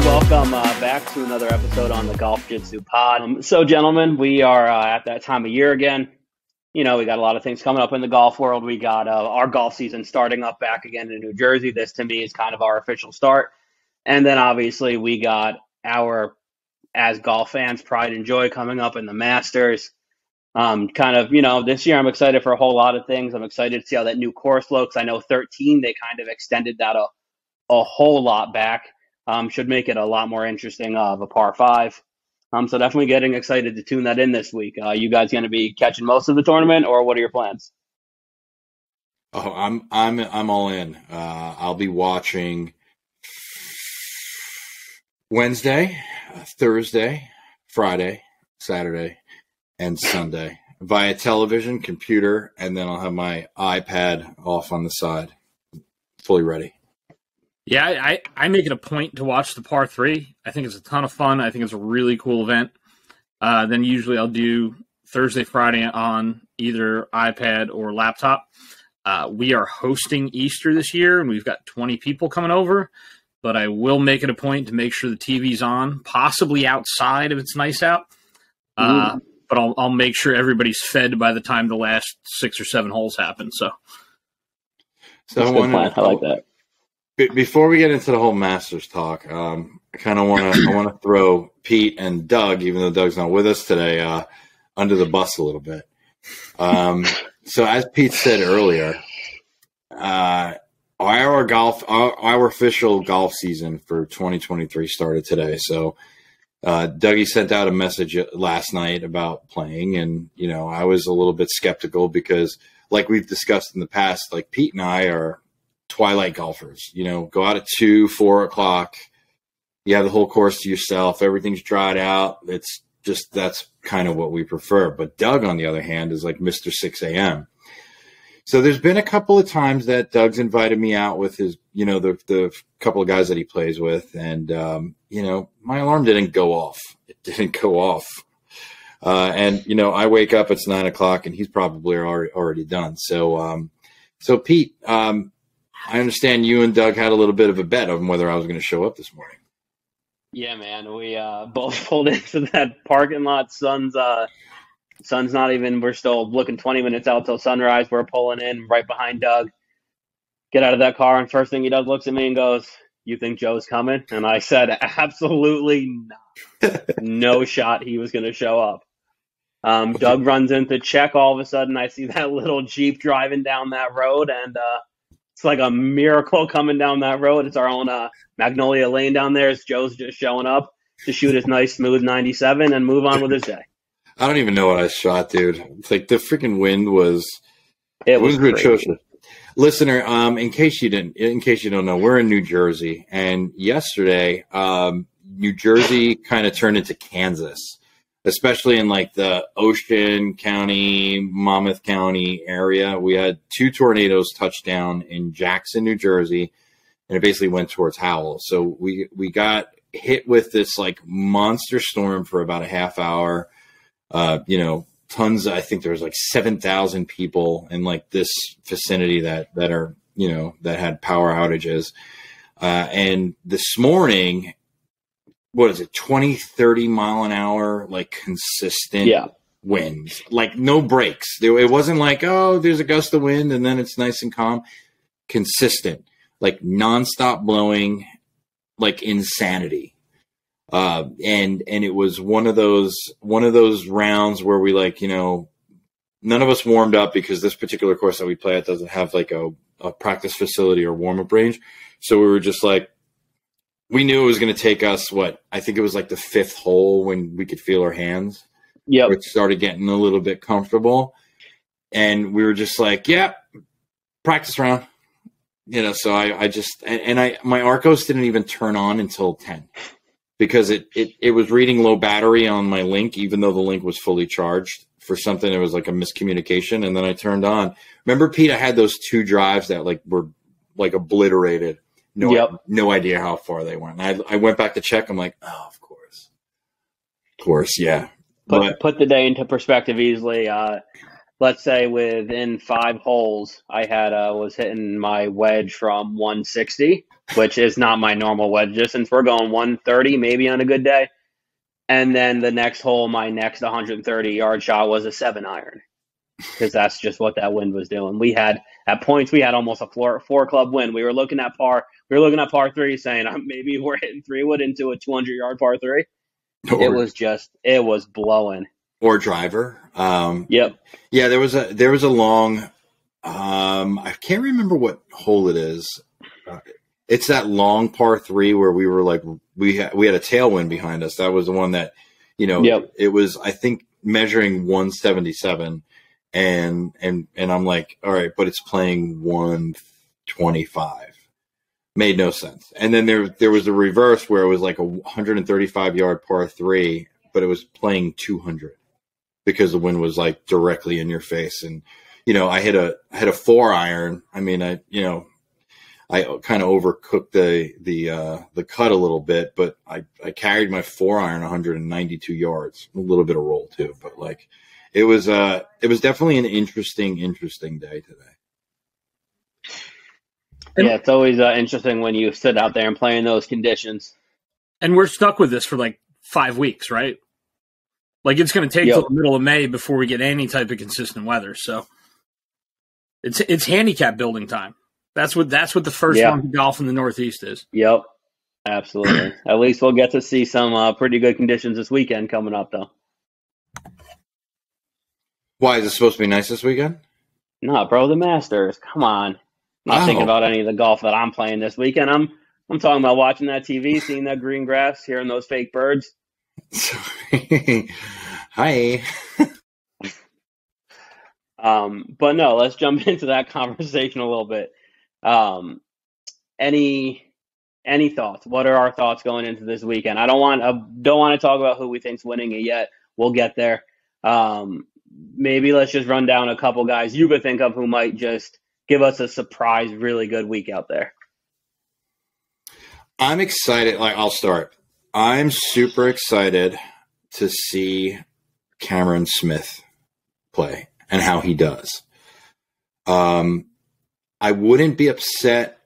Welcome back to another episode on the Golf Jitsu Pod. So, gentlemen, we are at that time of year again. You know, we got a lot of things coming up in the golf world. We got our golf season starting up back again in New Jersey. This, to me, is kind of our official start. And then, obviously, we got our, as golf fans, pride and joy coming up in the Masters. This year I'm excited for a whole lot of things. I'm excited to see how that new course looks. I know 13, they kind of extended that a whole lot back. Should make it a lot more interesting of a par 5. So definitely getting excited to tune that in this week. You guys going to be catching most of the tournament, or what are your plans? Oh, I'm all in. I'll be watching Wednesday, Thursday, Friday, Saturday, and Sunday via television, computer, and then I'll have my iPad off on the side, fully ready. Yeah, I make it a point to watch the par 3. I think it's a ton of fun. I think it's a really cool event. Then usually I'll do Thursday, Friday on either iPad or laptop. We are hosting Easter this year, and we've got 20 people coming over. But I will make it a point to make sure the TV's on, possibly outside if it's nice out. But I'll make sure everybody's fed by the time the last 6 or 7 holes happen. So I like that. Before we get into the whole Masters talk, I kind of want to throw Pete and Doug, even though Doug's not with us today, under the bus a little bit. So as Pete said earlier, our official golf season for 2023 started today. So Dougie sent out a message last night about playing, and I was a little bit skeptical because, like we've discussed in the past, like Pete and I are twilight golfers. Go out at 2, 4 o'clock. You have the whole course to yourself. Everything's dried out. It's just, that's kind of what we prefer. But Doug, on the other hand, is like Mr. 6 a.m. So there's been a couple of times that Doug's invited me out with his, the couple of guys that he plays with. And, my alarm didn't go off. It didn't go off. And I wake up, it's 9 o'clock and he's probably already done. So Pete, I understand you and Doug had a little bit of a bet on whether I was going to show up this morning. Yeah, man. We both pulled into that parking lot. Sun's not even, we're still looking 20 minutes out till sunrise. We're pulling in right behind Doug. Get out of that car, and first thing he does, looks at me and goes, "You think Joe's coming?" And I said, absolutely not. No shot he was going to show up. Doug runs in to check. All of a sudden, I see that little Jeep driving down that road, and it's like a miracle coming down that road. It's our own Magnolia Lane down there. Joe's just showing up to shoot his nice, smooth 97 and move on with his day. I don't even know what I shot, dude. It's like the freaking wind was. It was atrocious. Listener, in case you don't know, we're in New Jersey, and yesterday, New Jersey kind of turned into Kansas, especially in like the Ocean County, Monmouth County area. We had 2 tornadoes touch down in Jackson, New Jersey, and it basically went towards Howell. So we got hit with this like monster storm for about a half hour. Tons. I think there was like 7,000 people in like this vicinity that are, that had power outages. And this morning, what is it, 20, 30 mile an hour, like consistent winds, like no breaks. It wasn't like, oh, there's a gust of wind and then it's nice and calm. Consistent, like nonstop blowing, like insanity. And it was one of those rounds where we like, none of us warmed up because this particular course that we play at doesn't have like a practice facility or warm up range. So we were just like, we knew it was going to take us I think it was like the 5th hole when we could feel our hands. Yeah. It started getting a little bit comfortable, and we were just like, yeah, practice round, so my Arcos didn't even turn on until 10. Because it was reading low battery on my link, even though the link was fully charged for something. It was like a miscommunication. And then I turned on. Remember, Pete, I had those 2 drives that like were like obliterated. No idea how far they went. And I went back to check. I'm like, oh, of course. Yeah. put the day into perspective easily. Let's say within 5 holes, I had was hitting my wedge from 160, which is not my normal wedge distance. We're going 130 maybe on a good day. And then the next hole, my next 130-yard shot was a 7-iron, because that's just what that wind was doing. We had at points almost a four club wind. We were looking at par. We were looking at par three, saying maybe we're hitting 3-wood into a 200-yard par three. It was blowing. Or driver. Yep. Yeah, there was a long. I can't remember what hole it is. It's that long par three where we were like we had a tailwind behind us. That was the one that, Yep. It was, I think, measuring 177, and I'm like, all right, but it's playing 125. Made no sense. And then there was a reverse where it was like a 135-yard par three, but it was playing 200 because the wind was like directly in your face. And I had a 4-iron. I mean, I kind of overcooked the cut a little bit, but I carried my 4-iron 192 yards, a little bit of roll too. But like, it was definitely an interesting day today. Yeah, it's always interesting when you sit out there and play in those conditions. And we're stuck with this for like 5 weeks, right? Like, it's going to take till the middle of May before we get any type of consistent weather. So it's handicap building time. That's what the first round of golf in the Northeast is. Yep, absolutely. At least we'll get to see some pretty good conditions this weekend coming up, though. Why, is it supposed to be nice this weekend? No, bro, the Masters. Come on. I'm not thinking about any of the golf that I'm playing this weekend. I'm talking about watching that TV, seeing that green grass, hearing those fake birds. Hi. But no, let's jump into that conversation a little bit. Any thoughts? What are our thoughts going into this weekend? I don't want to talk about who we think's winning it yet. We'll get there. Maybe let's just run down a couple guys you could think of who might just give us a surprise, really good week out there. I'm excited. I'll start. I'm super excited to see Cameron Smith play and how he does. I wouldn't be upset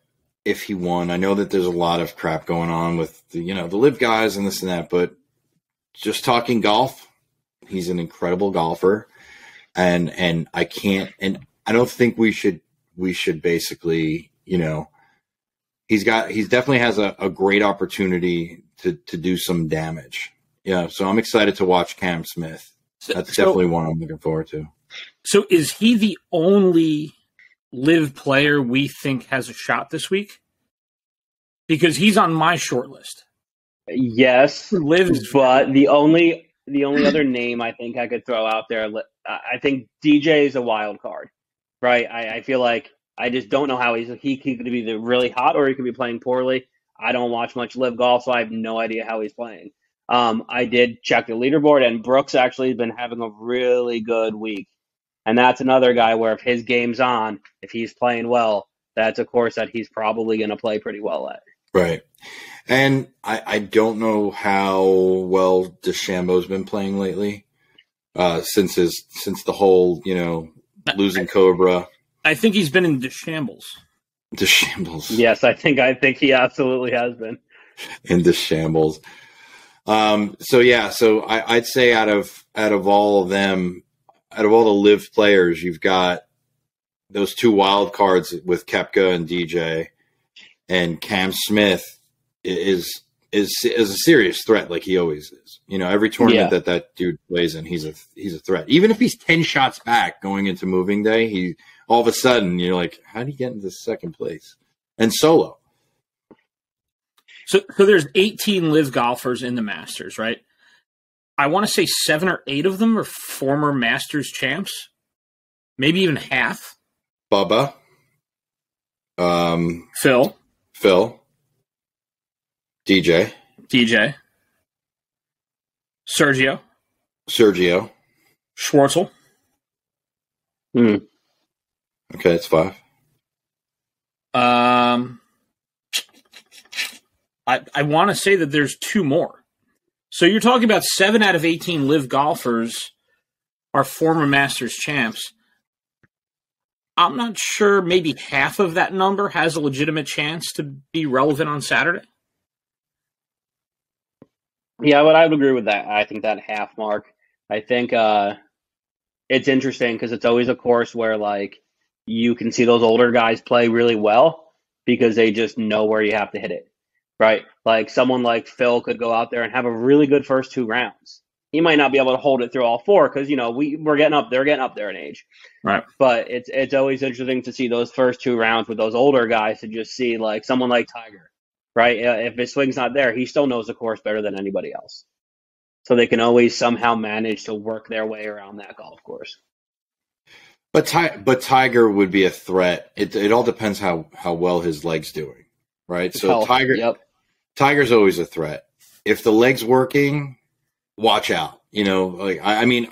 if he won. I know that there's a lot of crap going on with the live guys and this and that, but just talking golf, he's an incredible golfer, and I don't think we should basically, he definitely has a great opportunity to do some damage. Yeah. So I'm excited to watch Cam Smith. That's definitely one I'm looking forward to. So is he the only live player we think has a shot this week? Because he's on my short list. Yes. Live, but the only other name I think I could throw out there, I think DJ is a wild card. Right, I feel like I just don't know how he could be either really hot or he could be playing poorly. I don't watch much live golf, so I have no idea how he's playing. I did check the leaderboard, and Brooks actually has been having a really good week. And that's another guy where if his game's on, if he's playing well, that's a course that he's probably going to play pretty well at. Right. And I don't know how well DeChambeau's been playing lately since the whole, losing Cobra. I think he's been in shambles. Yes, I think he absolutely has been in shambles. So I'd say out of all of them, out of all the live players, you've got those two wild cards with Koepka and DJ, and Cam Smith is a serious threat, like he always is. Every tournament that dude plays in, he's a threat. Even if he's 10 shots back going into moving day, he all of a sudden you're like, how did he get into second place and solo? So there's 18 live golfers in the Masters, right? I want to say 7 or 8 of them are former Masters champs, maybe even half. Bubba, Phil, DJ, Sergio, Schwartzel. Okay, that's 5. I want to say that there's 2 more. So you're talking about 7 out of 18 live golfers are former Masters champs. I'm not sure maybe half of that number has a legitimate chance to be relevant on Saturday. Yeah, I would agree with that. I think that half mark. I think it's interesting because it's always a course where like you can see those older guys play really well because they just know where you have to hit it, right? Like someone like Phil could go out there and have a really good first 2 rounds. He might not be able to hold it through all 4 because we're getting up. They're getting up there in age, right? But it's always interesting to see those first 2 rounds with those older guys to just see like someone like Tiger, right? If his swing's not there, he still knows the course better than anybody else. So they can always somehow manage to work their way around that golf course. But Tiger would be a threat. It all depends how well his leg's doing, right? So Tiger's always a threat. If the leg's working, watch out. I mean,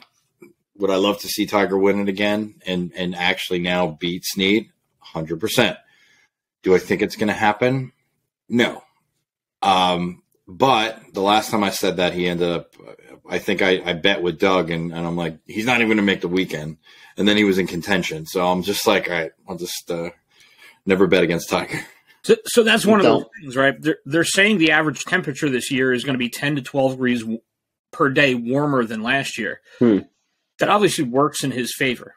would I love to see Tiger win it again and actually now beat Snead? 100%. Do I think it's going to happen? No. But the last time I said that, he ended up, I think I bet with Doug, and I'm like, he's not even going to make the weekend. And then he was in contention. So I'm just like, all right, I'll just never bet against Tiger. So that's one of those things, right? They're saying the average temperature this year is going to be 10 to 12 degrees per day warmer than last year. That obviously works in his favor.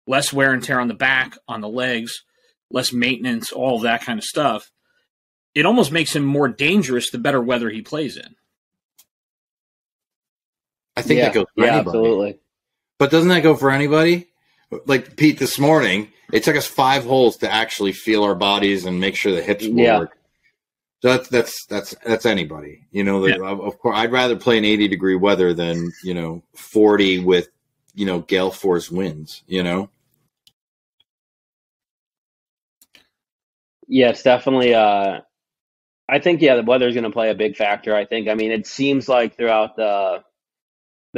Less wear and tear on the back, on the legs, less maintenance, all of that kind of stuff. It almost makes him more dangerous the better weather he plays in. I think that goes for anybody. Absolutely. But doesn't that go for anybody? Like Pete this morning, it took us 5 holes to actually feel our bodies and make sure the hips work. So that's anybody. Of course, I'd rather play in 80-degree weather than 40 with gale force winds. Yeah, it's definitely. I think the weather is going to play a big factor. It seems like throughout the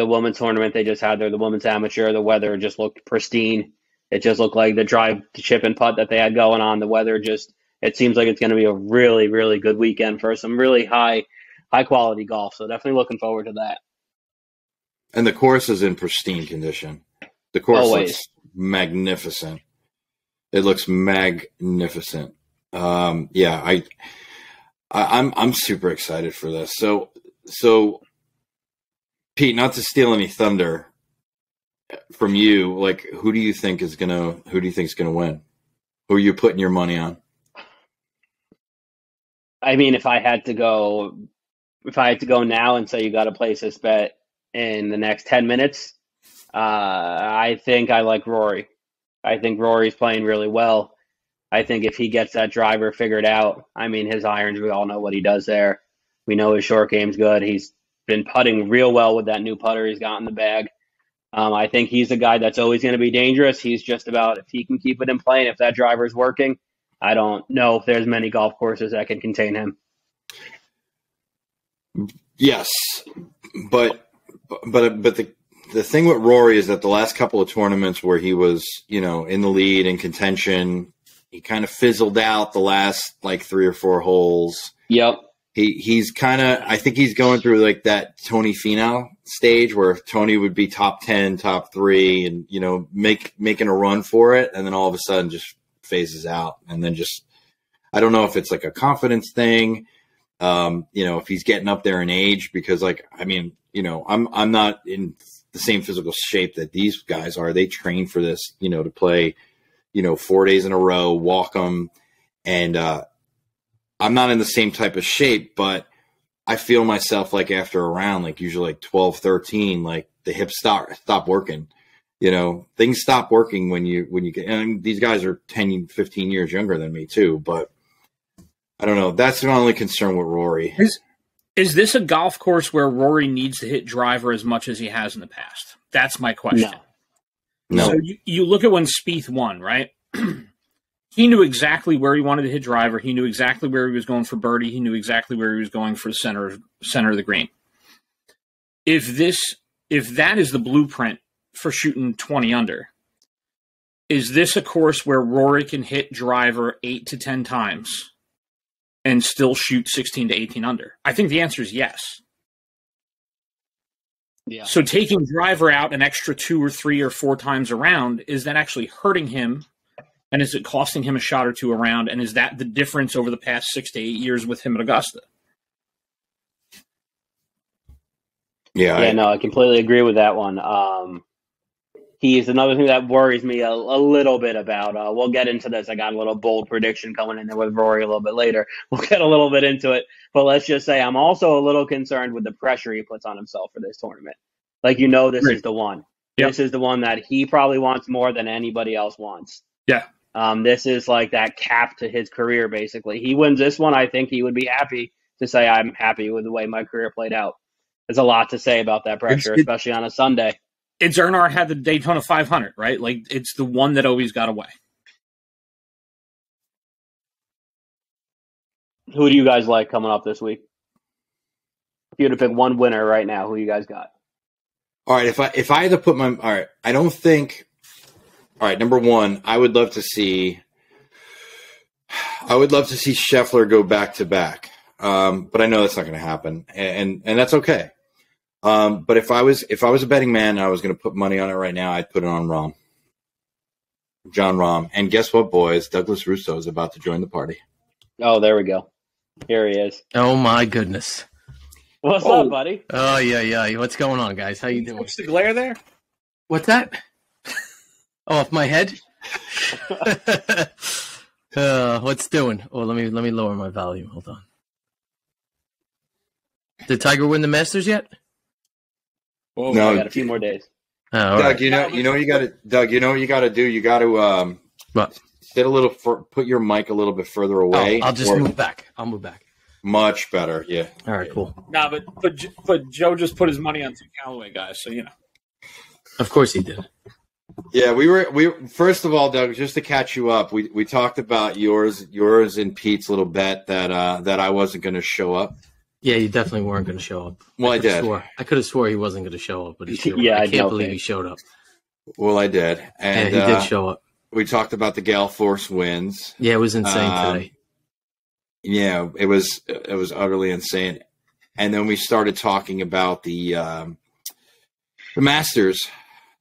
women's tournament they just had there, the women's amateur, the weather just looked pristine. It just looked like the drive, to chip and putt that they had going on. The weather it seems like it's going to be a really, really good weekend for some really high quality golf. So definitely looking forward to that. And the course is in pristine condition. The course looks magnificent. It looks magnificent. I'm super excited for this. So Pete, not to steal any thunder from you, like who do you think is gonna win? Who are you putting your money on? If I had to go now and say you got to place this bet in the next 10 minutes, I think I like Rory. I think Rory's playing really well. I think if he gets that driver figured out, his irons, we all know what he does there. We know his short game's good. He's been putting real well with that new putter he's got in the bag. I think he's a guy that's always going to be dangerous. He's just about, if he can keep it in play and if that driver's working, I don't know if there's many golf courses that can contain him. Yes, but the thing with Rory is that the last couple of tournaments where he was, in the lead in contention, he kind of fizzled out the last like 3 or 4 holes. Yep. He's kind of, I think he's going through like that Tony Finau stage where Tony would be top 10, top 3 and, making a run for it. And then all of a sudden just phases out. And then I don't know if it's like a confidence thing. If he's getting up there in age, because I'm not in the same physical shape that these guys are. They train for this, to play, 4 days in a row, walk them. And, I'm not in the same type of shape, but I feel myself like after a round, like usually like 12, 13, like the hips stop working. Things stop working when you get, and these guys are 10, 15 years younger than me too, but I don't know. That's my only concern with Rory. Is this a golf course where Rory needs to hit driver as much as he has in the past? That's my question. No. So you look at when Spieth won, right? He knew exactly where he wanted to hit driver. He knew exactly where he was going for birdie. He knew exactly where he was going for the center of the green. If that is the blueprint for shooting 20 under, is this a course where Rory can hit driver 8 to 10 times and still shoot 16 to 18 under? I think the answer is yes. Yeah. So taking driver out an extra 2 or 3 or 4 times around, is that actually hurting him? And is it costing him a shot or two around? And is that the difference over the past 6 to 8 years with him at Augusta? Yeah, no, I completely agree with that one. He's another thing that worries me a little bit about. We'll get into this. I got a little bold prediction coming in there with Rory a little bit later. We'll get a little bit into it. But let's just say I'm also a little concerned with the pressure he puts on himself for this tournament. Like, this is the one. Yep. This is the one that he probably wants more than anybody else wants. Yeah. This is like that cap to his career, basically. He wins this one, I think he would be happy to say, I'm happy with the way my career played out. There's a lot to say about that pressure, especially on a Sunday. It's Earnhardt had the Daytona 500, right? Like, it's the one that always got away. Who do you guys like coming up this week? If you had to pick one winner right now, who you guys got? All right, if I had to put my – all right, I don't think – all right, number one, I would love to see Scheffler go back-to-back. But I know that's not going to happen, and that's okay. But if I was a betting man and I was going to put money on it right now, I'd put it on Rahm. John Rahm. And guess what, boys? Douglas Russo is about to join the party. Oh, there we go. Here he is. Oh, my goodness. What's up, buddy? Oh, yeah. What's going on, guys? How you doing? What's the glare there? What's that? Oh, off my head? What's doing? Oh, let me lower my volume. Hold on. Did Tiger win the Masters yet? Oh, no, I got a few more days. Oh, Doug, right. you know what you got to. Doug, you know what you got to do. You got to what? Sit a little. Put your mic a little bit further away. I'll just move back. I'll move back. Much better. Yeah. All right. Cool. Nah, but Joe just put his money on two Callaway guys, so Of course he did. Yeah, we first of all, Doug, just to catch you up, we talked about yours and Pete's little bet that I wasn't going to show up. Yeah, you definitely weren't going to show up. Well, I did. I could have swore he wasn't going to show up, but he showed yeah, up. I can't believe he showed up. Well, I did. And yeah, he did show up. We talked about the Gale Force wins. Yeah, it was insane today. Yeah, it was utterly insane. And then we started talking about the Masters.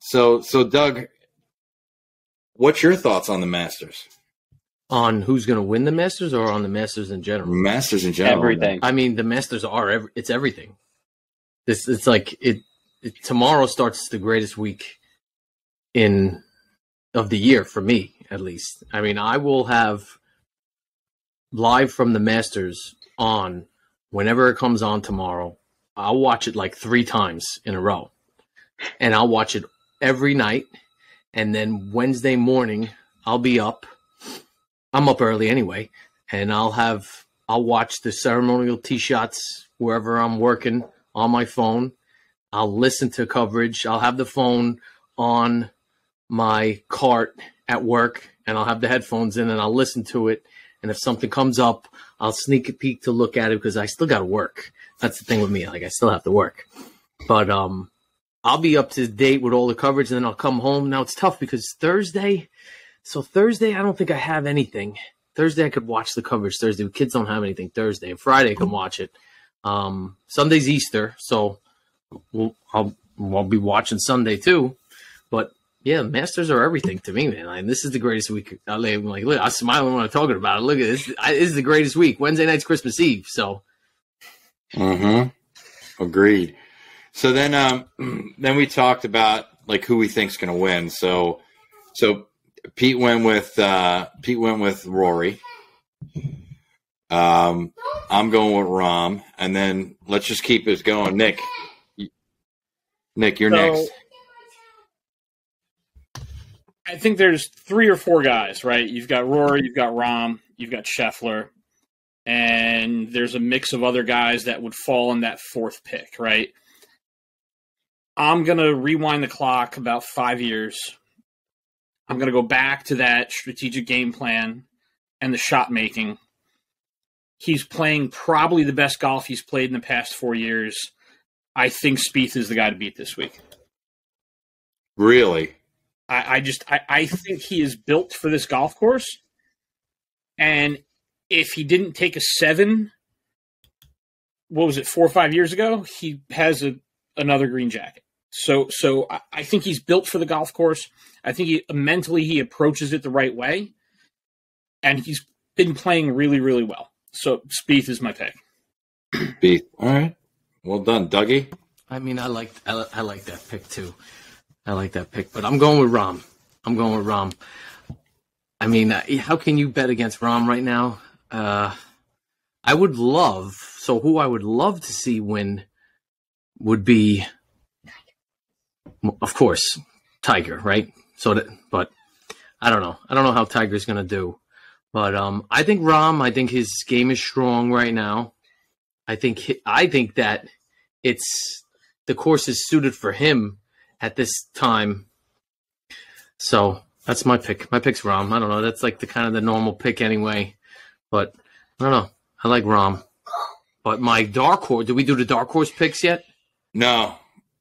So Doug, what's your thoughts on the Masters? On who's going to win the Masters or on the Masters in general? Masters in general. Everything. I mean, the Masters it's everything. It's like tomorrow starts the greatest week of the year for me, at least. I mean, I will have live from the Masters on whenever it comes on tomorrow. I'll watch it like 3 times in a row, and I'll watch it every night. And then Wednesday morning, I'll be up. I'm up early anyway, and I'll watch the ceremonial tee shots wherever I'm working on my phone. I'll listen to coverage. I'll have the phone on my cart at work, and I'll have the headphones in, and I'll listen to it. And if something comes up, I'll sneak a peek to look at it because I still got to work. That's the thing with me. Like, I still have to work. But I'll be up to date with all the coverage, and then I'll come home. Now, it's tough because Thursday, I don't think I have anything. Thursday, I could watch the coverage Thursday. The kids don't have anything Thursday. And Friday, I can watch it. Sunday's Easter, so I'll be watching Sunday too. But, yeah, Masters are everything to me, man. This is the greatest week. I'm like, look, I'm smiling when I'm talking about it. Look at this. This is the greatest week. Wednesday night's Christmas Eve, so. Agreed. So then we talked about, like, who we think's going to win. So Pete went with Rory. I'm going with Rahm, and then let's just keep this going. Nick, you're next. I think there's 3 or 4 guys, right? You've got Rory, you've got Rahm, you've got Scheffler, and there's a mix of other guys that would fall in that 4th pick, right? I'm going to rewind the clock about 5 years. I'm going to go back to that strategic game plan and the shot making. He's playing probably the best golf he's played in the past 4 years. I think Spieth is the guy to beat this week. Really? I think he is built for this golf course. And if he didn't take a 7, what was it, 4 or 5 years ago, he has a another green jacket. So I think he's built for the golf course. I think mentally he approaches it the right way, and he's been playing really, really well. So Spieth is my pick. Spieth. All right. Well done, Dougie. I mean, I like that pick too. I like that pick, but I'm going with Rahm. I mean, how can you bet against Rahm right now? I would love. So who I would love to see win would be, of course, Tiger, right? But I don't know. I don't know how Tiger's going to do. But I think Rahm. I think his game is strong right now. I think that the course is suited for him at this time. So that's my pick. My pick's Rahm. I don't know. That's like the kind of the normal pick anyway. But I don't know. I like Rahm. But my dark horse. Did we do the dark horse picks yet? No. All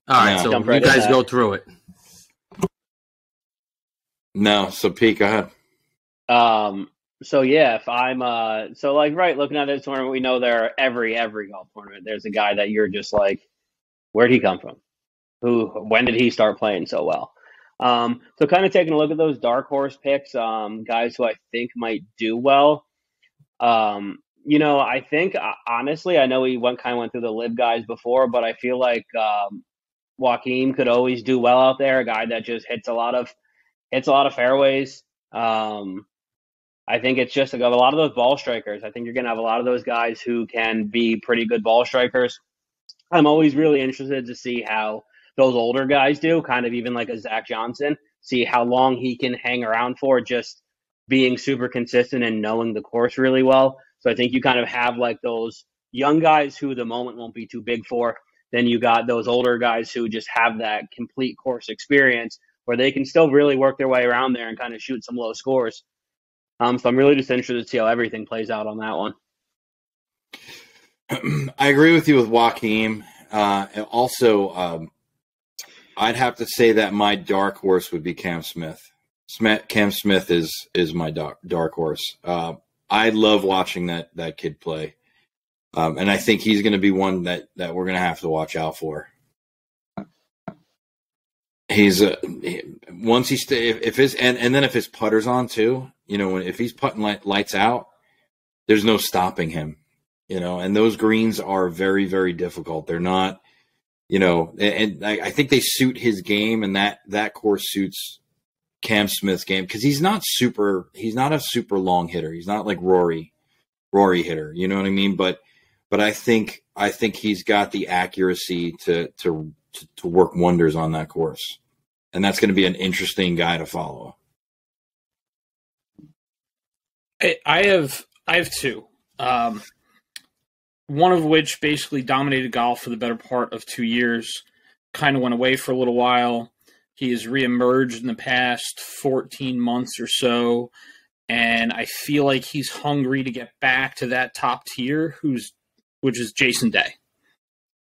right. So you guys go through it. No. So Pete, go ahead. So yeah, if I'm looking at this tournament, we know there are every golf tournament, there's a guy that you're just like, where'd he come from? When did he start playing so well? So kind of taking a look at those dark horse picks, guys who I think might do well. I think honestly, I know we went through the live guys before, but I feel like Joaquin could always do well out there. A guy that just hits a lot of fairways. I think it's just a lot of those ball strikers. I think you're going to have a lot of those guys who can be pretty good ball strikers. I'm always really interested to see how those older guys do, kind of even like a Zach Johnson, see how long he can hang around for just being super consistent and knowing the course really well. So I think you kind of have like those young guys who the moment won't be too big for. Then you got those older guys who just have that complete course experience where they can still really work their way around there and kind of shoot some low scores. So I'm really just interested to see how everything plays out on that one. I agree with you with Joaquin. Also, I'd have to say that my dark horse would be Cam Smith. Cam Smith is my dark horse. I love watching that kid play, and I think he's going to be one that we're going to have to watch out for. He's once he if his and then if his putter's on too, if he's putting lights out, there's no stopping him. And those greens are very, very difficult. They're not, and I think they suit his game, and that course suits Cam Smith's game because he's not a super long hitter. He's not like Rory hitter. You know what I mean? But I think he's got the accuracy to work wonders on that course, and that's going to be an interesting guy to follow. I have two. One of which basically dominated golf for the better part of 2 years, kind of went away for a little while. He has reemerged in the past 14 months or so, and I feel like he's hungry to get back to that top tier, which is Jason Day.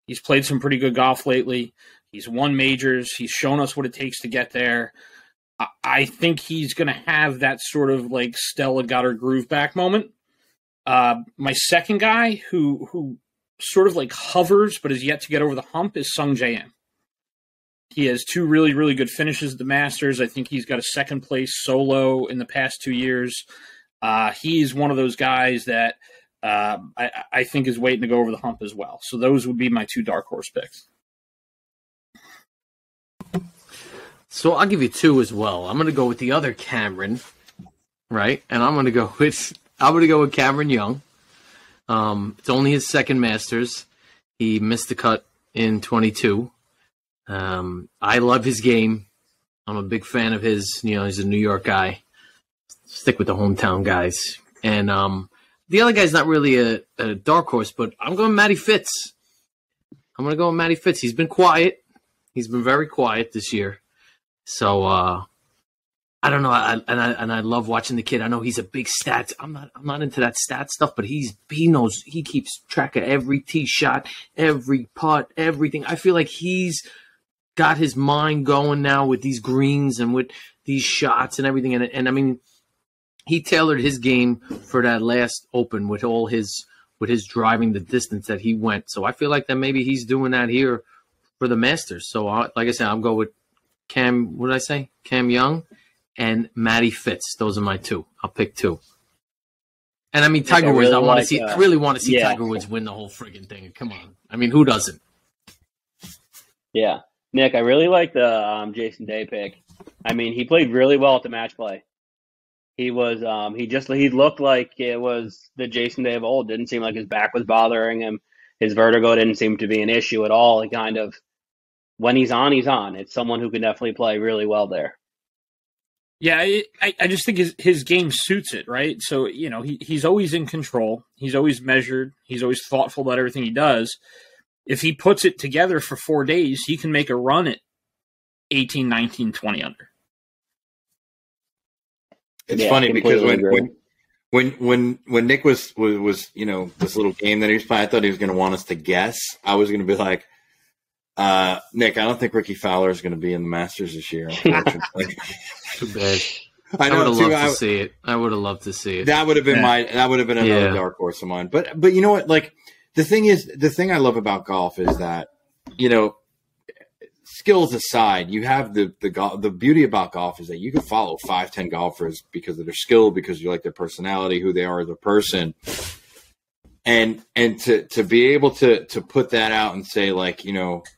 He's played some pretty good golf lately. He's won majors. He's shown us what it takes to get there. I think he's going to have that sort of like Stella got her groove back moment. My second guy who sort of like hovers but is yet to get over the hump is Sung Jae In. He has two really, really good finishes at the Masters. I think he's got a second place solo in the past 2 years. He's one of those guys that I think is waiting to go over the hump as well. So those would be my two dark horse picks. So I'll give you two as well. I'm going to go with the other Cameron, right? And I'm going to go with Cameron Young. It's only his second Masters. He missed the cut in 22. I love his game. I'm a big fan of his. He's a New York guy. Stick with the hometown guys. And the other guy's not really a dark horse, but I'm going Matty Fitz. I'm going to go with Matty Fitz. He's been quiet. He's been very quiet this year. So I don't know. I love watching the kid. I know he's a big stats. I'm not into that stat stuff, but he knows. He keeps track of every tee shot, every putt, everything. I feel like he's got his mind going now with these greens and with these shots and everything. And I mean, he tailored his game for that last Open with all his driving the distance that he went. So I feel like that maybe he's doing that here for the Masters. So, like I said, I'll go with Cam. What did I say? Cam Young and Matty Fitz. Those are my two. I'll pick two. And I mean, Tiger Woods. I want to see. I really want to see Tiger Woods win the whole friggin' thing. Come on. I mean, who doesn't? Yeah, Nick, I really like the Jason Day pick. I mean, he played really well at the match play. He was he looked like it was the Jason Day of old. Didn't seem like his back was bothering him. His vertigo didn't seem to be an issue at all. He kind of, when he's on, he's on. It's someone who can definitely play really well there. Yeah, I just think his game suits it, right? So, he's always in control. He's always measured. He's always thoughtful about everything he does. If he puts it together for 4 days, he can make a run at 18, 19, 20 under. It's funny because when Nick was this little game that he was playing, I thought he was going to want us to guess. I was going to be like, Nick, I don't think Ricky Fowler is going to be in the Masters this year, unfortunately. Too bad. I would have loved to see it. I would have loved to see it. That would have been another dark horse of mine. But you know what? Like, the thing I love about golf is that, skills aside, you have the beauty about golf is that you can follow 5-10 golfers because of their skill, because you like their personality, who they are as a person. And to be able to put that out and say, like,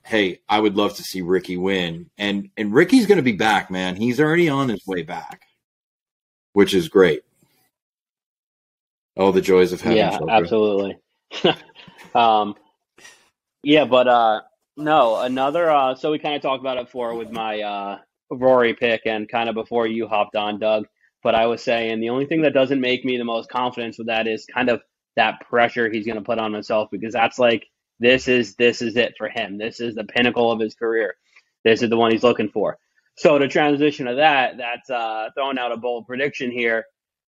hey, I would love to see Ricky win. And Ricky's going to be back, man. He's already on his way back, which is great. Oh, the joys of having children. Absolutely. No, another. So we kind of talked about it before with my Rory pick and kind of before you hopped on, Doug. But I was saying the only thing that doesn't make me the most confident with that is kind of that pressure he's going to put on himself, because that's like, this is it for him. This is the pinnacle of his career. This is the one he's looking for. So to transition to that's throwing out a bold prediction here.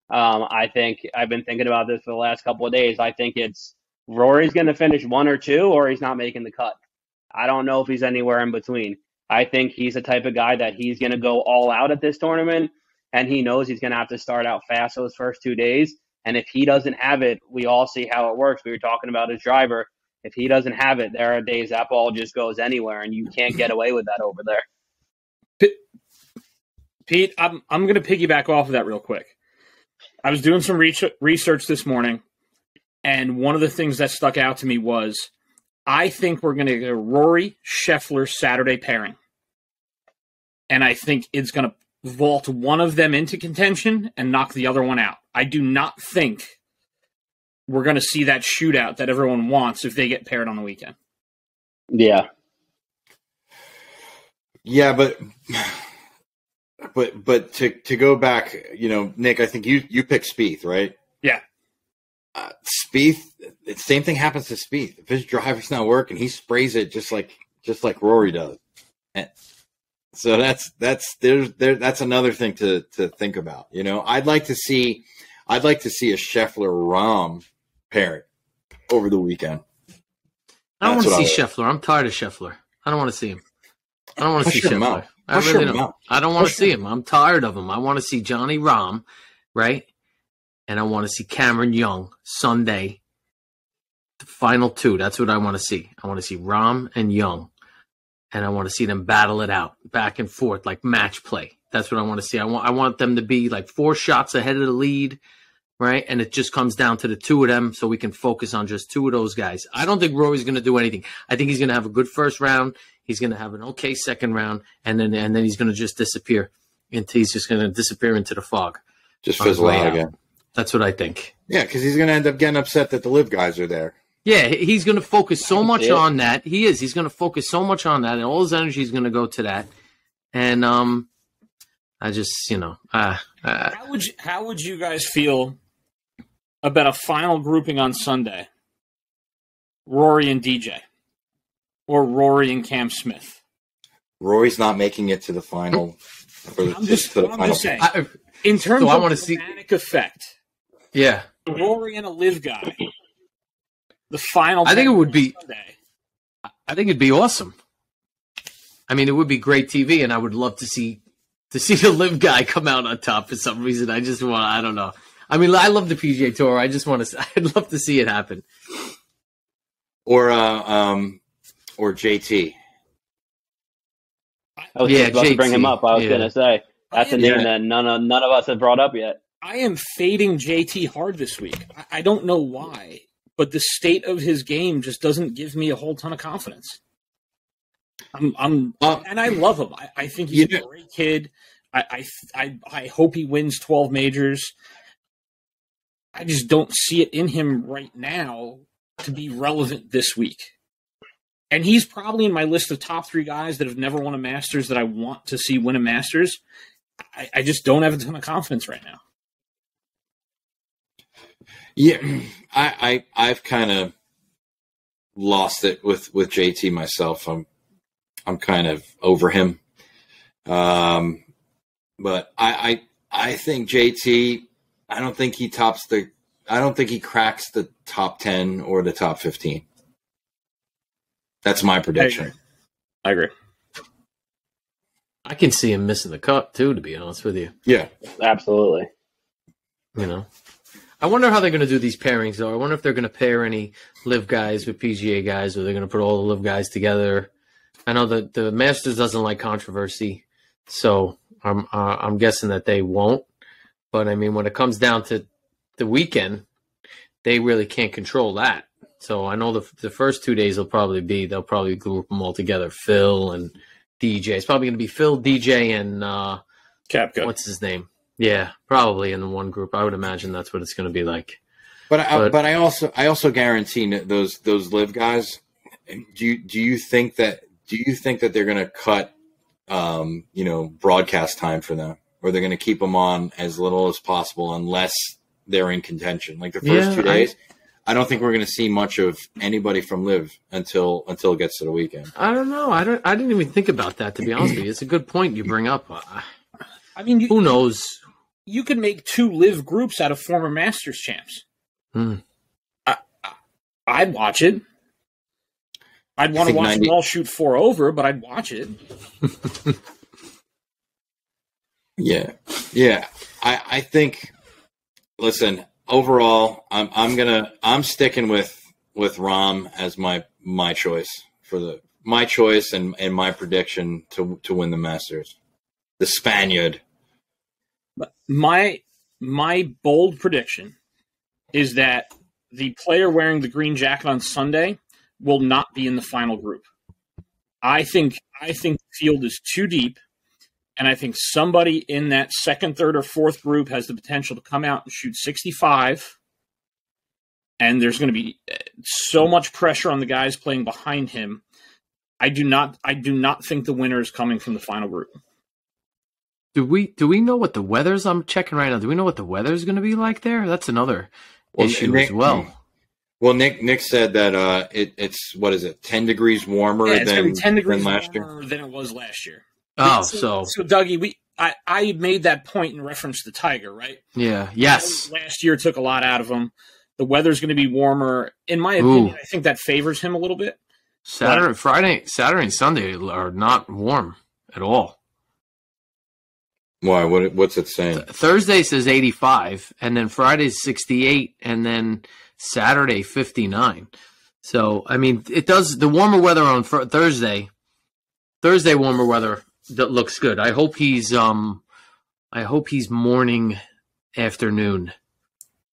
I think I've been thinking about this for the last couple of days. I think it's Rory's going to finish 1 or 2, or he's not making the cut. I don't know if he's anywhere in between. I think he's the type of guy that he's going to go all out at this tournament, and he knows he's going to have to start out fast those first 2 days. And if he doesn't have it, we all see how it works. We were talking about his driver. If he doesn't have it, there are days that ball just goes anywhere, and you can't get away with that over there. Pete, I'm going to piggyback off of that real quick. I was doing some research this morning, and one of the things that stuck out to me was I think we're going to get a Rory Scheffler Saturday pairing. And I think it's going to vault one of them into contention and knock the other one out. I do not think we're going to see that shootout that everyone wants if they get paired on the weekend. Yeah. Yeah, but to go back, Nick, I think you picked Spieth, right? Yeah. Spieth, the same thing happens to Spieth. If his driver's not working, he sprays it just like Rory does. And so that's another thing to think about. I'd like to see a Scheffler Rahm pairing over the weekend. I don't want to see Scheffler. I'm tired of Scheffler. I don't want to see him. I don't want to see Scheffler. I really don't. I don't want to see him. I'm tired of him. I want to see Johnny Rahm, right? And I want to see Cameron Young Sunday, the final 2. That's what I want to see. I want to see Rahm and Young, and I want to see them battle it out back and forth like match play. That's what I want to see. I want them to be like 4 shots ahead of the lead, right? And it just comes down to the 2 of them, so we can focus on just 2 of those guys. I don't think Rory's going to do anything. I think he's going to have a good first round. He's going to have an okay second round, and then he's going to just disappear. He's just going to disappear into the fog. Just fizzle out again. That's what I think. Yeah, because he's going to end up getting upset that the live guys are there. Yeah, he's going to focus so much on that. He is. He's going to focus so much on that, and all his energy is going to go to that. And I just, how would you guys feel about a final grouping on Sunday? Rory and DJ, or Rory and Cam Smith? Rory's not making it to the final. I'm just saying. In terms of the dramatic effect, yeah, Rory and a live guy, the final. I think it would be. Sunday. I think it'd be awesome. I mean, it would be great TV, and I would love to see the live guy come out on top for some reason. I just want. I don't know. I mean, I love the PGA Tour. I just want to. I'd love to see it happen. Or JT. I was Yeah, just about to bring him JT. up. I was going to say that's a name that none of us have brought up yet. I am fading JT hard this week. I don't know why, but the state of his game just doesn't give me a whole ton of confidence. And I love him. I think he's a great kid. I hope he wins 12 majors. I just don't see it in him right now to be relevant this week. And he's probably in my list of top 3 guys that have never won a Masters that I want to see win a Masters. I just don't have a ton of confidence right now. Yeah, I've kind of lost it with JT myself. I'm kind of over him. But I think JT, I don't think he cracks the top 10 or the top 15. That's my prediction. I agree. I can see him missing the cut too, to be honest with you. Yeah, absolutely. You know, I wonder how they're going to do these pairings, though. I wonder if they're going to pair any live guys with PGA guys, or they're going to put all the live guys together. I know that the Masters doesn't like controversy, so I'm guessing that they won't. But I mean, when it comes down to the weekend, they really can't control that. So I know the first 2 days they'll probably group them all together. Phil and DJ. It's probably going to be Phil, DJ, and Kapka. What's his name? Yeah, probably in the one group. I would imagine that's what it's going to be like. But I also guarantee those live guys. Do you think that they're going to cut broadcast time for them, or they're going to keep them on as little as possible unless they're in contention? Like the first 2 days, I don't think we're going to see much of anybody from live until it gets to the weekend. I don't know. I didn't even think about that, to be honest with you. It's a good point you bring up. I mean, who knows? You could make 2 live groups out of former Masters champs. I'd watch it. I'd want to watch them all shoot 4 over, but I'd watch it. Yeah. I think. Listen, overall, I'm sticking with Rom as my choice and my prediction to win the Masters. The Spaniard. My bold prediction is that the player wearing the green jacket on Sunday will not be in the final group. I think the field is too deep, and I think somebody in that second, third, or fourth group has the potential to come out and shoot 65, and there's going to be so much pressure on the guys playing behind him. I do not think the winner is coming from the final group. Do we know what the weather's? I'm checking right now. Do we know what the weather's going to be like there? That's another issue as well. Well, Nick said that it's what is it, 10 degrees warmer than 10 degrees last warmer year than it was last year. Oh, so Dougie, I made that point in reference to Tiger, right? Yeah. Yes. Last year took a lot out of him. The weather's going to be warmer. In my opinion, I think that favors him a little bit. Saturday and Sunday are not warm at all. Why? What's it saying? Thursday says 85, and then Friday's 68, and then Saturday 59. So, I mean, it does the warmer weather on Thursday. Thursday warmer weather that looks good. I hope he's morning, afternoon.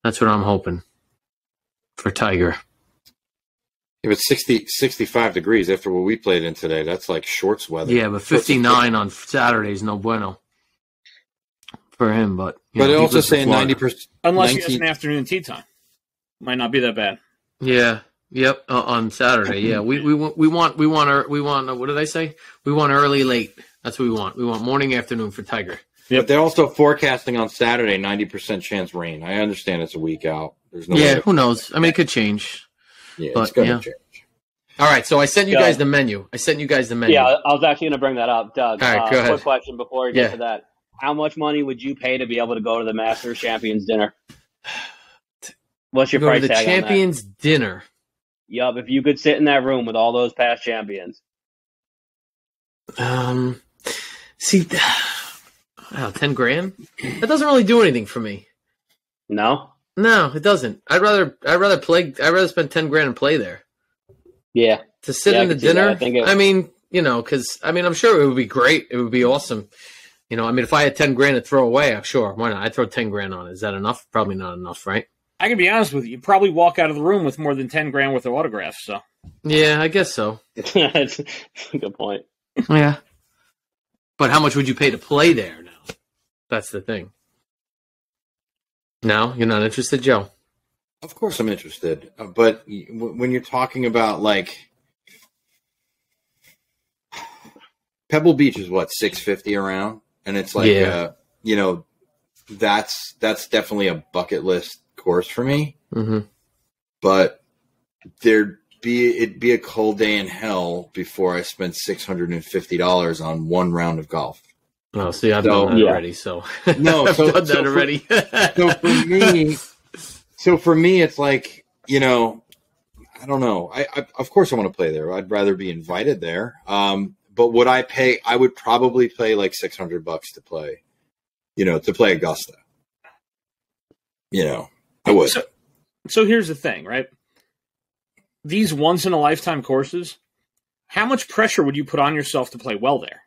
That's what I'm hoping for Tiger. If it's 65 degrees after what we played in today, that's like shorts weather. Yeah, but 59 on Saturday is no bueno for him. But it also saying 90%. Unless he has an afternoon tee time, might not be that bad. Yeah. Yep. On Saturday. Yeah. We want what did I say? We want early, late. That's what we want. We want morning, afternoon for Tiger. Yep. But they're also forecasting on Saturday 90% chance rain. I understand it's a week out. There's no who knows? I mean, it could change. Yeah, it's going to change. All right, so I sent you guys the menu. Yeah, I was actually going to bring that up, Doug. All right, go ahead. Quick question before we get to that. How much money would you pay to be able to go to the Masters Champions dinner? What's your price tag on that? Champions dinner. Yup, if you could sit in that room with all those past champions. See, $10,000? That doesn't really do anything for me. No? No, it doesn't. I'd rather spend $10,000 and play there. Yeah. To sit in the dinner. I mean, you know, because I mean, I'm sure it would be great. It would be awesome. You know, I mean, if I had 10 grand to throw away, I'm sure. Why not? I'd throw 10 grand on it. Is that enough? Probably not enough, right? I can be honest with you. You'd probably walk out of the room with more than 10 grand worth of autographs. So Yeah, I guess so. That's a good point. Yeah. But how much would you pay to play there now? That's the thing. No, you're not interested, Joe? Of course I'm interested. But when you're talking about, like, Pebble Beach is what, $650 around? And it's like, you know, that's definitely a bucket list course for me. Mm-hmm. But it'd be a cold day in hell before I spent $650 on one round of golf. Oh, see, I've done that already. So no, I've done that already. So for me, it's like, you know, I don't know. I of course I want to play there. I'd rather be invited there. But would I pay? I would probably pay like $600 to play, you know, to play Augusta. You know, I would. So here's the thing, right? These once in a lifetime courses, how much pressure would you put on yourself to play well there?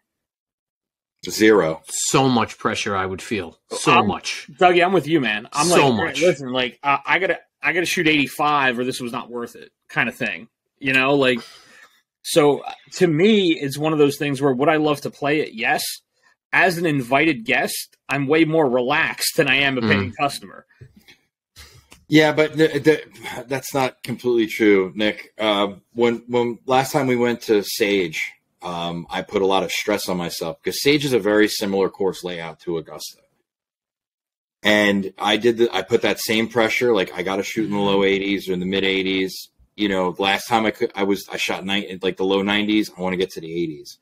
Zero. So much pressure I would feel. So much. Dougie, I'm with you, man. I'm so like, much. Listen, like I gotta shoot 85 or this was not worth it, kind of thing. You know, like, so to me, it's one of those things where would I love to play it? Yes. As an invited guest, I'm way more relaxed than I am a paying customer. Yeah, but that's not completely true, Nick. When last time we went to Sage, I put a lot of stress on myself because Sage is a very similar course layout to Augusta. And I put that same pressure. Like, I got to shoot in the low 80s or in the mid 80s. You know, last time I shot like the low 90s. I want to get to the 80s,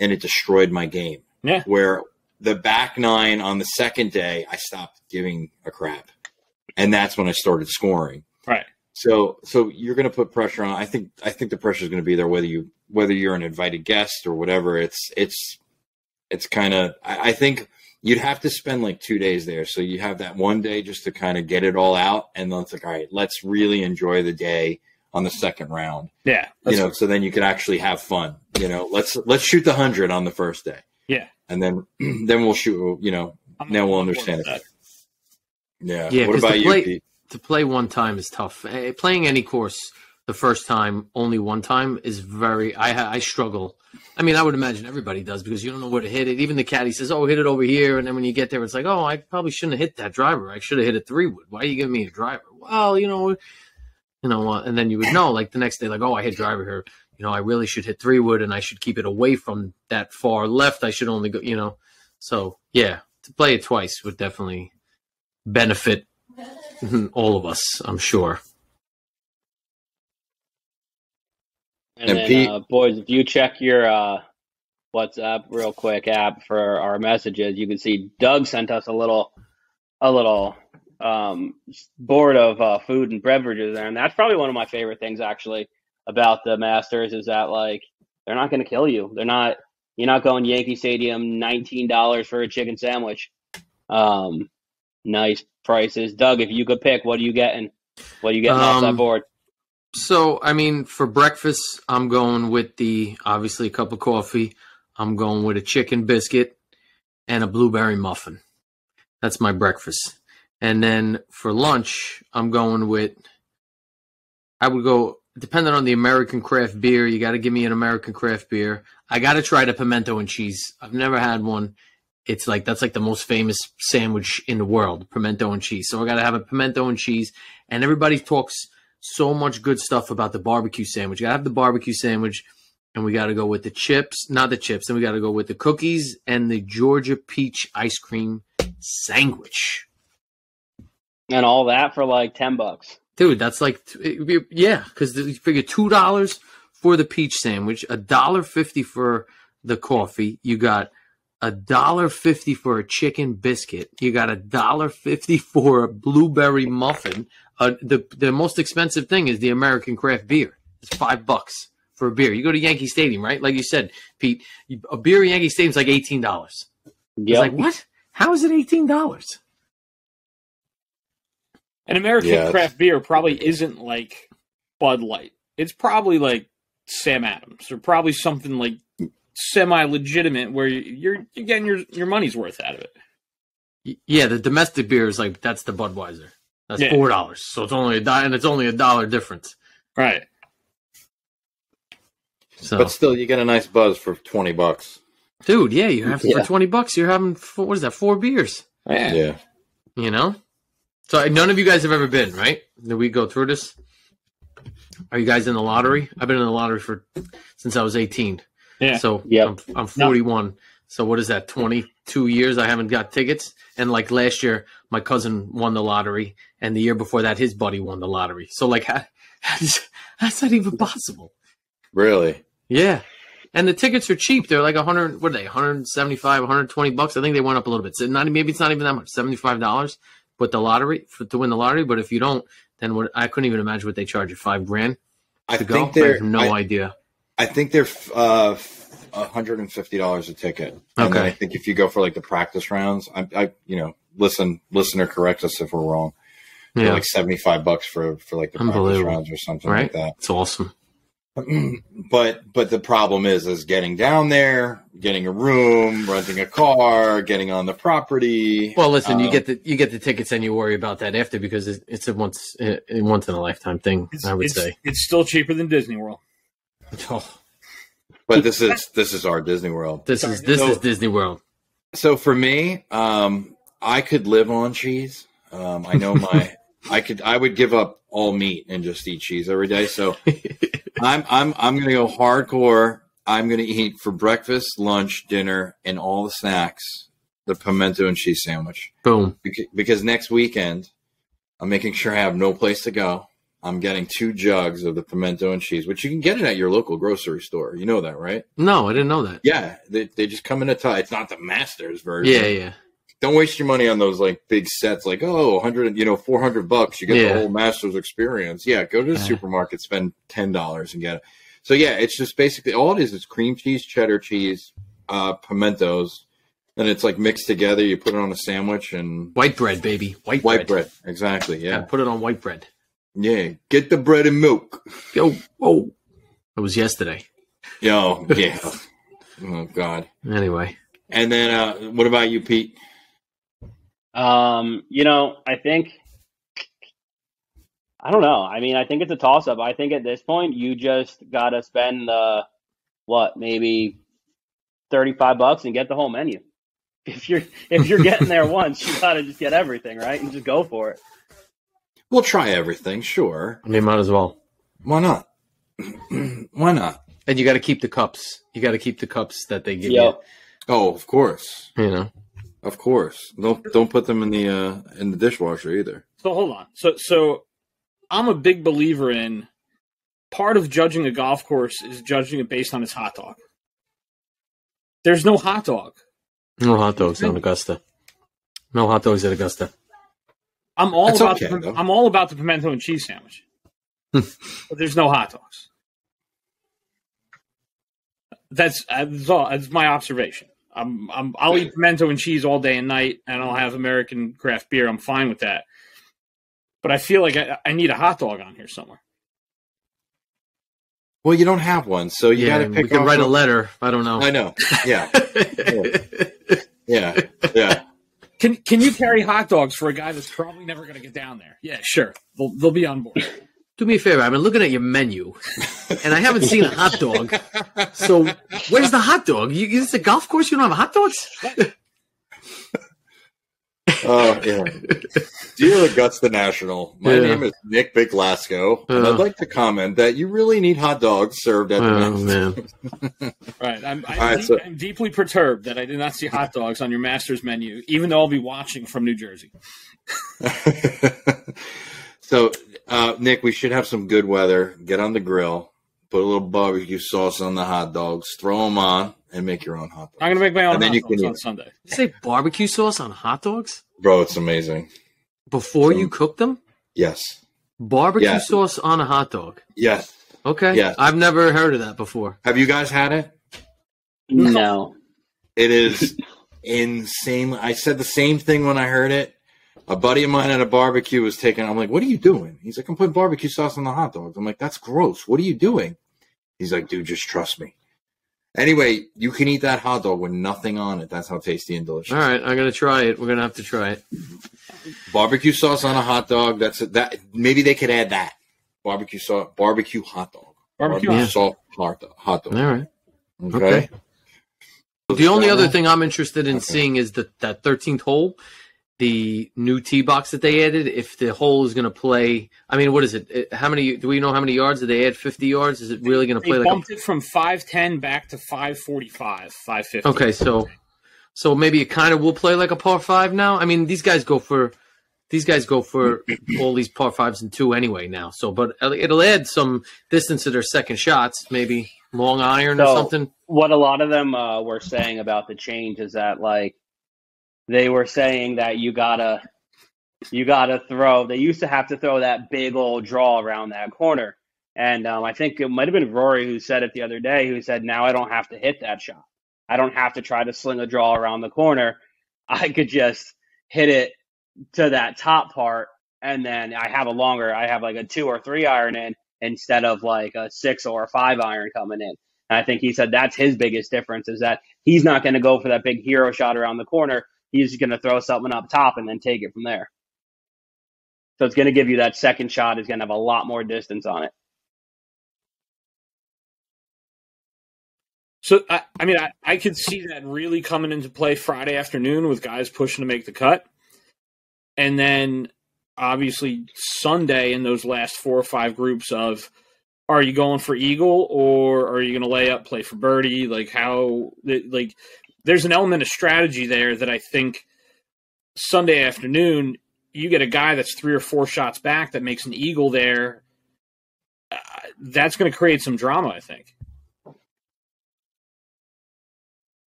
and it destroyed my game. Yeah. Where the back nine on the second day, I stopped giving a crap, and that's when I started scoring. Right. So you're going to put pressure on. I think the pressure is going to be there whether you're an invited guest or whatever. It's kind of, I think you'd have to spend like 2 days there. So you have that one day just to kind of get it all out. And then it's like, all right, let's really enjoy the day on the second round. Yeah. You know, so then you can actually have fun. You know, let's shoot the 100 on the first day. Yeah. And then we'll shoot, you know, then we'll understand it. Yeah. Yeah. What about you, Pete? To play one time is tough. Playing any course the first time, only one time, is very. I struggle. I mean, I would imagine everybody does because you don't know where to hit it. Even the caddy says, "Oh, hit it over here," and then when you get there, it's like, "Oh, I probably shouldn't have hit that driver. I should have hit a 3-wood. Why are you giving me a driver?" Well, you know, and then you would know, like the next day, like, "Oh, I hit driver here. You know, I really should hit 3-wood, and I should keep it away from that far left. I should only go, you know." So yeah, to play it twice would definitely benefit all of us, I'm sure. And then, Pete, boys, if you check your WhatsApp real quick app for our messages, you can see Doug sent us a little board of food and beverages there, and that's probably one of my favorite things actually about the Masters is that, like, they're not going to kill you. You're not going Yankee Stadium, $19 for a chicken sandwich. Nice prices. Doug, if you could pick, what are you getting? What are you getting off that board? So, I mean, for breakfast, I'm going with obviously a cup of coffee. I'm going with a chicken biscuit and a blueberry muffin. That's my breakfast. And then for lunch, I would go, depending on the American craft beer, you got to give me an American craft beer. I got to try the pimento and cheese. I've never had one. It's like, that's like the most famous sandwich in the world, pimento and cheese. So I got to have a pimento and cheese. And everybody talks so much good stuff about the barbecue sandwich. You got to have the barbecue sandwich, and we got to go with the chips, not the chips. Then we got to go with the cookies and the Georgia peach ice cream sandwich. And all that for like $10. Dude, that's like, yeah, because you figure $2 for the peach sandwich, $1.50 for the coffee. You got $1.50 for a chicken biscuit. You got $1.50 for a blueberry muffin. The most expensive thing is the American craft beer. It's $5 for a beer. You go to Yankee Stadium, right? Like you said, Pete, a beer at Yankee Stadium is like $18. Yep. It's like, what? How is it $18? An American craft beer probably isn't like Bud Light. It's probably like Sam Adams or probably something like semi-legitimate where you're getting your money's worth out of it. Yeah, the domestic beer is like that's the Budweiser. That's $4, so it's only and it's only $1 difference. Right. So, but still, you get a nice buzz for $20, dude. Yeah, you have for $20. You're having what is that? 4 beers. Yeah. You know. So none of you guys have ever been, right? Did we go through this? Are you guys in the lottery? I've been in the lottery since I was 18. Yeah. So I'm 41. No. So what is that? 22 years I haven't got tickets. And like last year, my cousin won the lottery, and the year before that, his buddy won the lottery. So like, how's that even possible? Really? Yeah. And the tickets are cheap. They're like 100. What are they? 175, 120 bucks. I think they went up a little bit. So maybe it's not even that much. $75. But the lottery to win the lottery. But if you don't, then I couldn't even imagine what they charge you. $5,000 to go. I have no idea. I think they're $150 a ticket. And then I think if you go for like the practice rounds, listener, correct us if we're wrong. Yeah, like $75 for like the practice rounds or something like that. It's awesome. But the problem is getting down there, getting a room, renting a car, getting on the property. Well, listen, you get the tickets and you worry about that after because it's a once in a lifetime thing. I would say it's still cheaper than Disney World. Oh. But this is our Disney World. This is Disney World. So for me, I could live on cheese. I know I would give up all meat and just eat cheese every day. So I'm going to go hardcore. I'm going to eat for breakfast, lunch, dinner, and all the snacks, the pimento and cheese sandwich. Boom. Because next weekend, I'm making sure I have no place to go. I'm getting 2 jugs of the pimento and cheese, which you can get it at your local grocery store. You know that, right? No, I didn't know that. Yeah, they just come in a tie. It's not the Masters version. Yeah. Don't waste your money on those like big sets, like $100, $400. You get the whole Masters experience. Yeah, go to the supermarket, spend $10 and get it. So yeah, it's just basically all it is. It's cream cheese, cheddar cheese, pimentos, and it's like mixed together. You put it on a sandwich and white bread, baby, white bread. Exactly. Yeah, put it on white bread. Yeah, get the bread and milk. It was yesterday. Yo, yeah. Oh God. Anyway, and then what about you, Pete? I think, I don't know. I mean, I think it's a toss up. I think at this point, you just got to spend, maybe $35 and get the whole menu. If you're getting there once, you got to just get everything, right? And just go for it. We'll try everything. Sure. I mean, might as well. Why not? Why not? And you got to keep the cups. You got to keep the cups that they give you. Oh, of course. Of course. Don't put them in the dishwasher either. So hold on. So I'm a big believer in part of judging a golf course is judging it based on its hot dog. There's no hot dog. No hot dogs in Augusta. No hot dogs at Augusta. I'm all about the pimento and cheese sandwich. But there's no hot dogs. That's my observation. I'll eat pimento and cheese all day and night, and I'll have American craft beer. I'm fine with that. But I feel like I need a hot dog on here somewhere. Well, you don't have one, so you got to pick. We can write a letter. I don't know. I know. Yeah. Yeah. Can you carry hot dogs for a guy that's probably never going to get down there? Yeah, sure. They'll be on board. Do me a favor. I've been looking at your menu, and I haven't seen a hot dog. So where's the hot dog? It's a golf course. You don't have hot dogs? Oh, yeah. Dear Augusta National, my name is Nick Big Lasco, and I'd like to comment that you really need hot dogs served at the man. Right. I'm deeply perturbed that I did not see hot dogs on your Masters menu, even though I'll be watching from New Jersey. So, Nick, we should have some good weather. Get on the grill, put a little barbecue sauce on the hot dogs, throw them on, and make your own hot dogs. I'm going to make my own hot dogs on Sunday. You say barbecue sauce on hot dogs? Bro, it's amazing. Before you cook them? Yes. Barbecue sauce on a hot dog? Yes. Okay. Yes. I've never heard of that before. Have you guys had it? No. It is insane. I said the same thing when I heard it. A buddy of mine at a barbecue was I'm like, what are you doing? He's like, I'm putting barbecue sauce on the hot dogs. I'm like, that's gross. What are you doing? He's like, dude, just trust me. Anyway, you can eat that hot dog with nothing on it. That's how tasty and delicious. All right, I'm gonna try it. We're gonna have to try it. Barbecue sauce on a hot dog. That maybe they could add that barbecue sauce, barbecue hot dog, barbecue salt hot dog. All right. Okay. The only other thing I'm interested in seeing is that 13th hole, the new tee box that they added. If the hole is going to play, I mean, what is it? How many? Do we know how many yards? Did they add 50 yards? Is it really going to play? They bumped it from 510 back to 545, 550. Okay, so maybe it kind of will play like a par 5 now. I mean, these guys go for all these par 5s and 2 anyway now. So, but it'll add some distance to their second shots, maybe long iron or something. What a lot of them were saying about the change is that, like, they were saying that you gotta throw. They used to have to throw that big old draw around that corner, and I think it might have been Rory who said it the other day. Who said, "Now I don't have to hit that shot. I don't have to try to sling a draw around the corner. I could just hit it to that top part, and then I have like a 2 or 3 iron in instead of like a 6 or a 5 iron coming in." And I think he said that's his biggest difference is that he's not going to go for that big hero shot around the corner. He's going to throw something up top and then take it from there. So it's going to give you that second shot is going to have a lot more distance on it. So, I could see that really coming into play Friday afternoon with guys pushing to make the cut. And then, obviously, Sunday in those last 4 or 5 groups of, are you going for eagle or are you going to lay up, play for birdie? There's an element of strategy there that I think Sunday afternoon, you get a guy that's 3 or 4 shots back that makes an eagle there. That's going to create some drama, I think.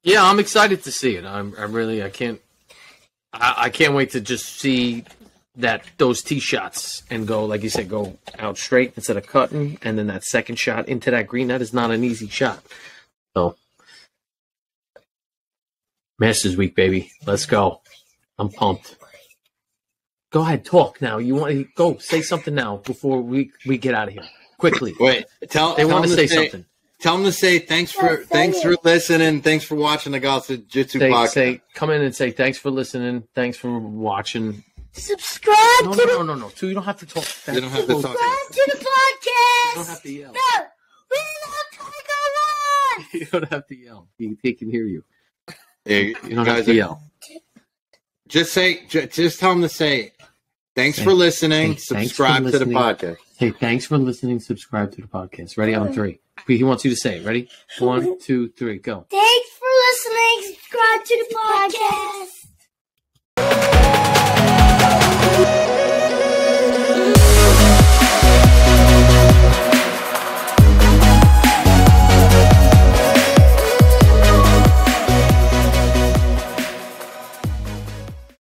Yeah, I'm excited to see it. I can't wait to just see those tee shots and go, like you said, go out straight instead of cutting, and then that second shot into that green. That is not an easy shot. So, Masters Week, baby, let's go. I'm pumped. Go ahead, talk now. You want to go say something now before we get out of here quickly? Wait, they want to say something. Tell them to say thanks for listening. Thanks for watching the Golf Jiu-Jitsu podcast. Come in and say thanks for listening. Thanks for watching. Subscribe no. You don't have to talk. You don't have to talk. Subscribe to the podcast. You don't have to yell. No, we don't have to go on. You don't have to yell. He can hear you. You don't have to yell. Just tell them to say thanks for listening. Subscribe to the podcast. Hey, thanks for listening. Subscribe to the podcast. Ready on 3. He wants you to say it. Ready? 1, 2, 3, go. Thanks for listening. Subscribe to the podcast.